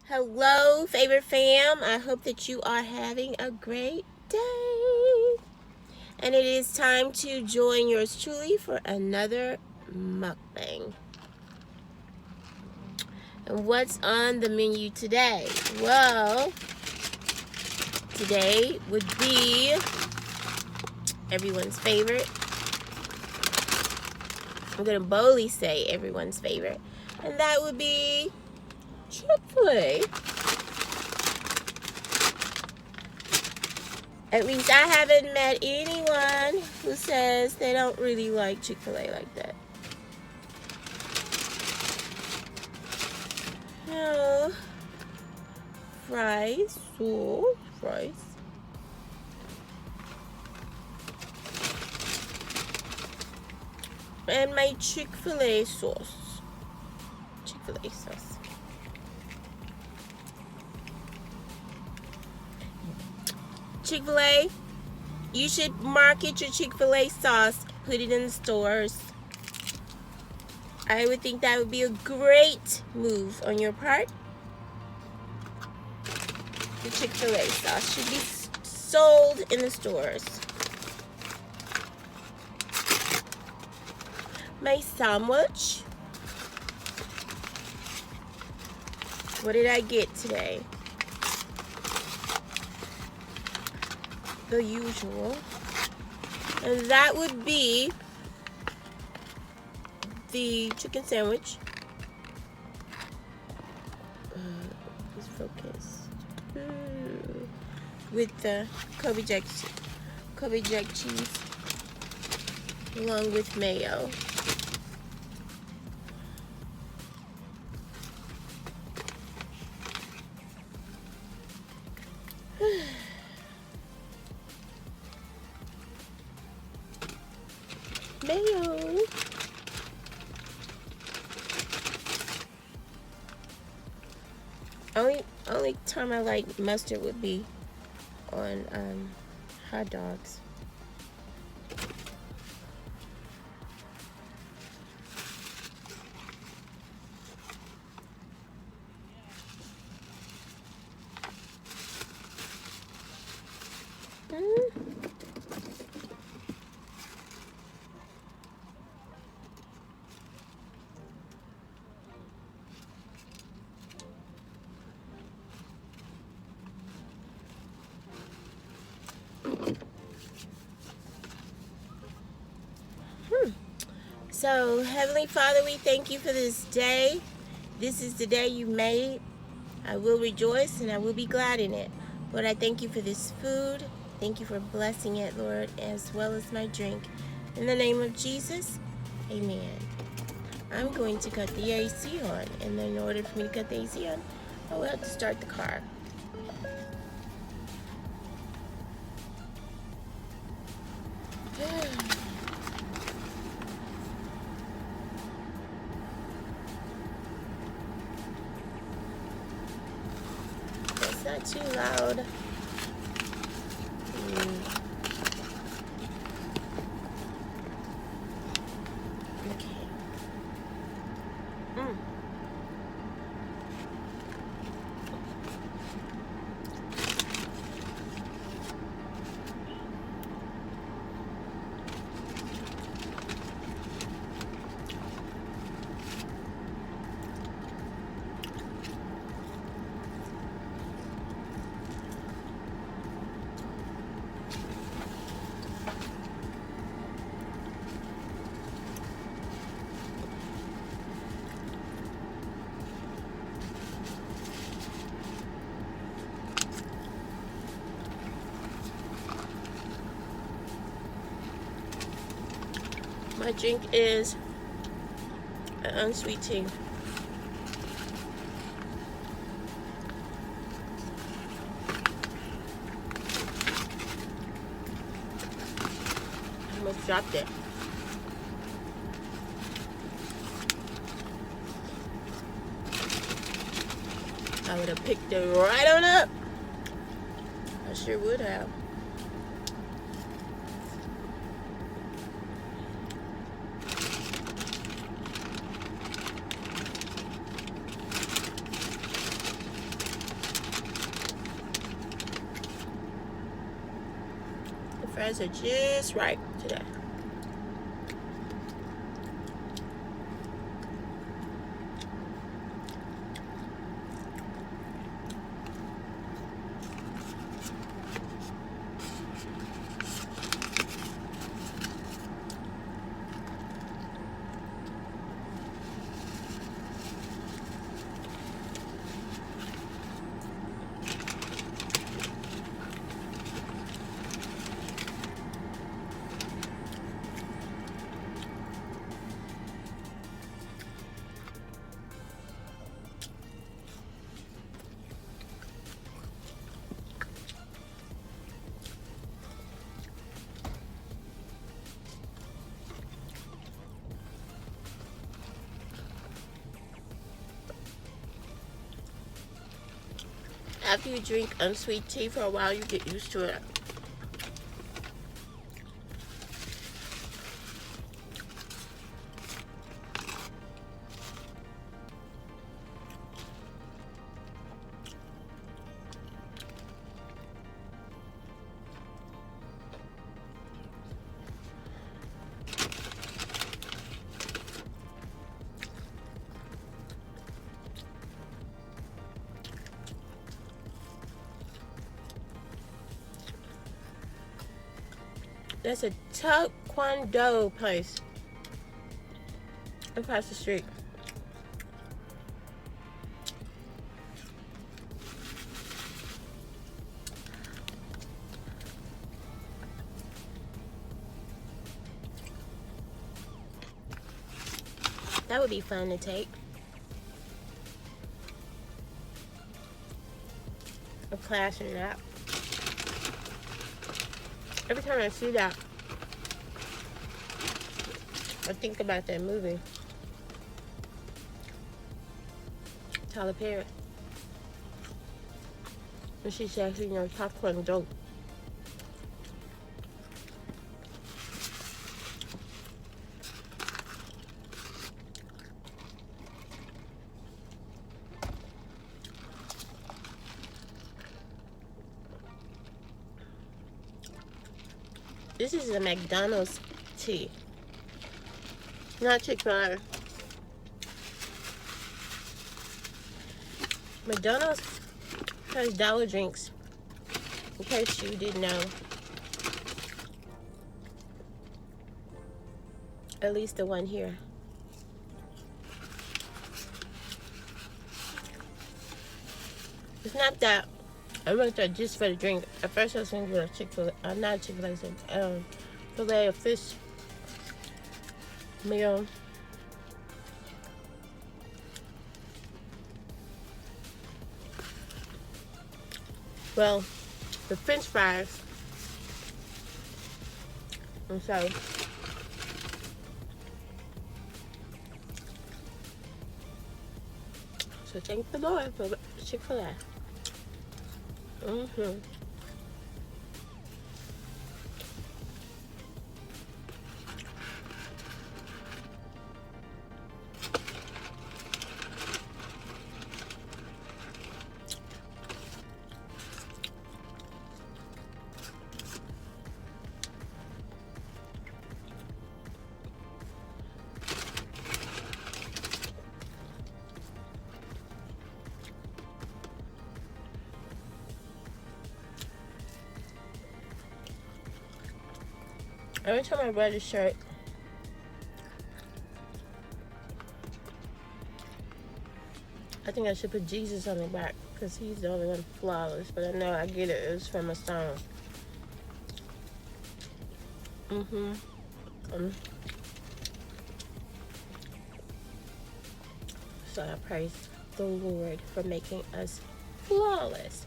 Hello, favorite fam. I hope that you are having a great day. And it is time to join yours truly for another mukbang. And what's on the menu today? Well, today would be everyone's favorite. I'm going to boldly say everyone's favorite. And that would be Chick-fil-A. At least I haven't met anyone who says they don't really like Chick-fil-A like that. No. Fries. Oh, fries. And my Chick-fil-A sauce. Chick-fil-A sauce. Chick-fil-A, you should market your Chick-fil-A sauce, put it in the stores. I would think that would be a great move on your part. The Chick-fil-A sauce should be sold in the stores. My sandwich. What did I get today? The usual. And that would be the chicken sandwich. It's focused. With the Kobe Jack cheese. Along with mayo. Mayo. Only time I like mustard would be on hot dogs. So, Heavenly Father, we thank you for this day. This is the day you made. I will rejoice and I will be glad in it. Lord, I thank you for this food. Thank you for blessing it, Lord, as well as my drink. In the name of Jesus, amen. I'm going to cut the AC on. And then in order for me to cut the AC on, I will have to start the car. It's not too loud. My drink is an unsweet tea. I almost dropped it. I would have picked it right on up. I sure would have. fries are just right today. After you drink unsweet tea for a while, you get used to it. There's a taekwondo place across the street. That would be fun to take. A class in that. Every time I see that, I think about that movie. Tyler Perry. And she says, you know, taekwondo. This is a McDonald's tea, not Chick-fil-A. McDonald's has dollar drinks, in case you didn't know. At least the one here. It's not that. I went there just for the drink. At first I was going to get a Chick-fil-A, not Chick-fil-A, filet of fish meal. Well, the French fries. And so thank the Lord for Chick-fil-A. Every time I wear this shirt, I think I should put Jesus on the back because he's the only one flawless. But I know I get it. It was from a song. So I praise the Lord for making us flawless.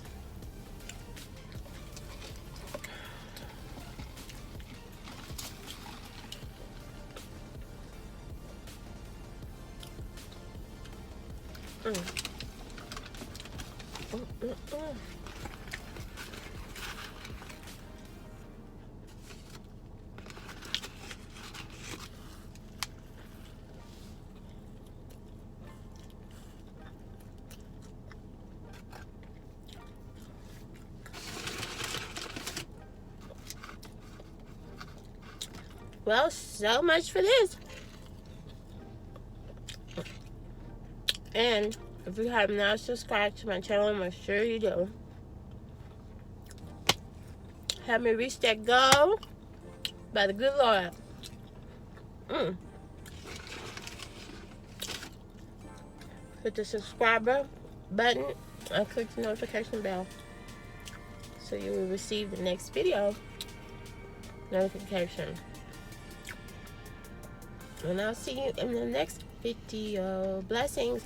Well, so much for this. And if you have not subscribed to my channel, make sure you do. Help me reach that goal by the good Lord. Hit the subscriber button and click the notification bell so you will receive the next video notification. And I'll see you in the next video. Blessings.